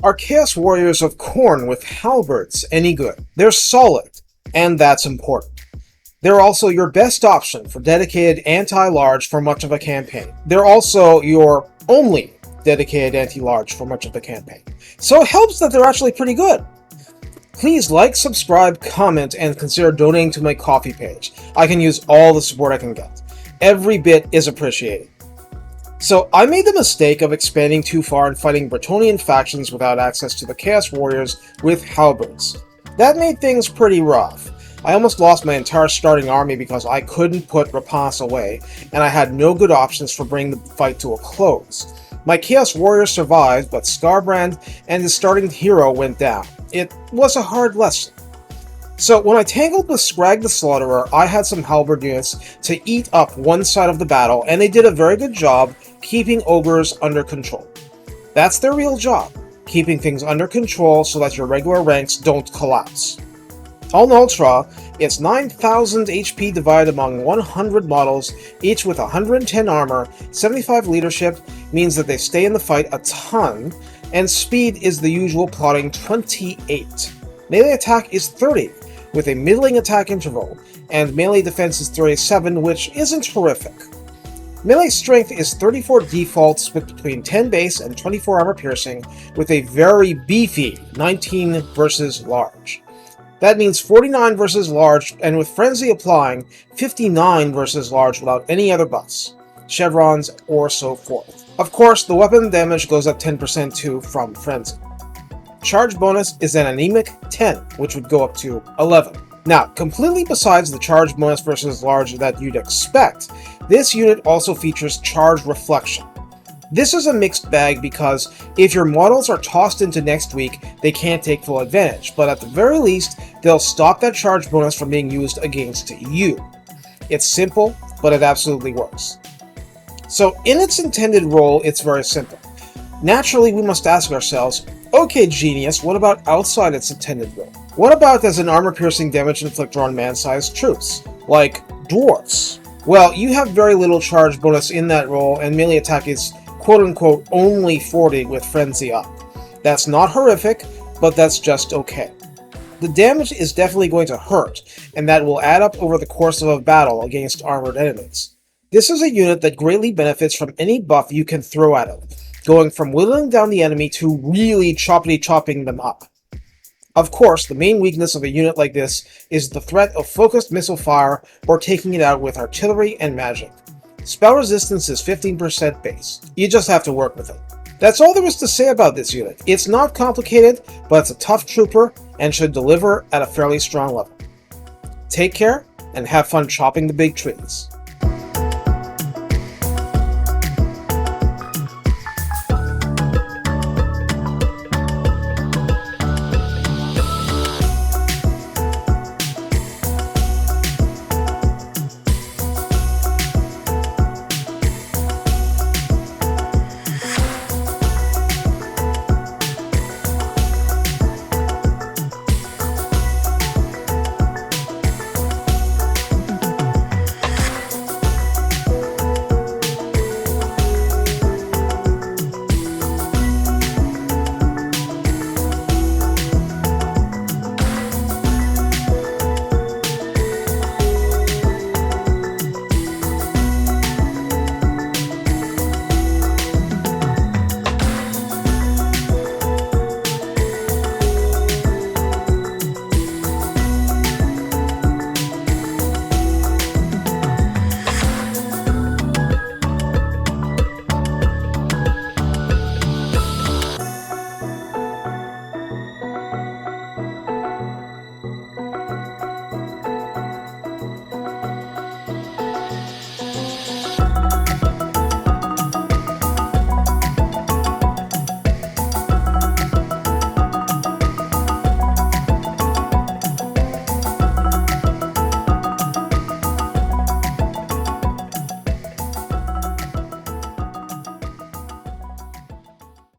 Are Chaos Warriors of Khorne with Halberds any good? They're solid, and that's important. They're also your best option for dedicated anti-large for much of a campaign. They're also your only dedicated anti-large for much of the campaign. So it helps that they're actually pretty good. Please like, subscribe, comment, and consider donating to my Ko-fi page. I can use all the support I can get. Every bit is appreciated. So I made the mistake of expanding too far and fighting Bretonnian factions without access to the Chaos Warriors with halberds. That made things pretty rough. I almost lost my entire starting army because I couldn't put Rapace away, and I had no good options for bringing the fight to a close. My Chaos Warrior survived, but Skarbrand and his starting hero went down. It was a hard lesson. So when I tangled with Scrag the Slaughterer, I had some halberd units to eat up one side of the battle, and they did a very good job keeping ogres under control. That's their real job, keeping things under control so that your regular ranks don't collapse. On Ultra, it's 9,000 HP divided among 100 models, each with 110 armor. 75 leadership means that they stay in the fight a ton, and speed is the usual plotting 28. Melee attack is 30, with a middling attack interval, and melee defense is 37, which isn't horrific. Melee strength is 34 default, split between 10 base and 24 armor piercing, with a very beefy 19 versus large. That means 49 versus large, and with Frenzy applying, 59 versus large without any other buffs, chevrons, or so forth. Of course, the weapon damage goes up 10% too from Frenzy. Charge bonus is an anemic 10, which would go up to 11. Now, completely besides the charge bonus versus large that you'd expect, this unit also features charge reflection. This is a mixed bag because if your models are tossed into next week, they can't take full advantage, but at the very least, they'll stop that charge bonus from being used against you. It's simple, but it absolutely works. So in its intended role, it's very simple. Naturally, we must ask ourselves, okay genius, what about outside its intended role? What about as an armor-piercing damage inflictor on man-sized troops, like dwarfs? Well, you have very little charge bonus in that role, and melee attack is quote-unquote only 40 with Frenzy up. That's not horrific, but that's just okay. The damage is definitely going to hurt, and that will add up over the course of a battle against armored enemies. This is a unit that greatly benefits from any buff you can throw at it, going from whittling down the enemy to really choppity-chopping them up. Of course, the main weakness of a unit like this is the threat of focused missile fire or taking it out with artillery and magic. Spell resistance is 15% base. You just have to work with it. That's all there is to say about this unit. It's not complicated, but it's a tough trooper and should deliver at a fairly strong level. Take care, and have fun chopping the big trees.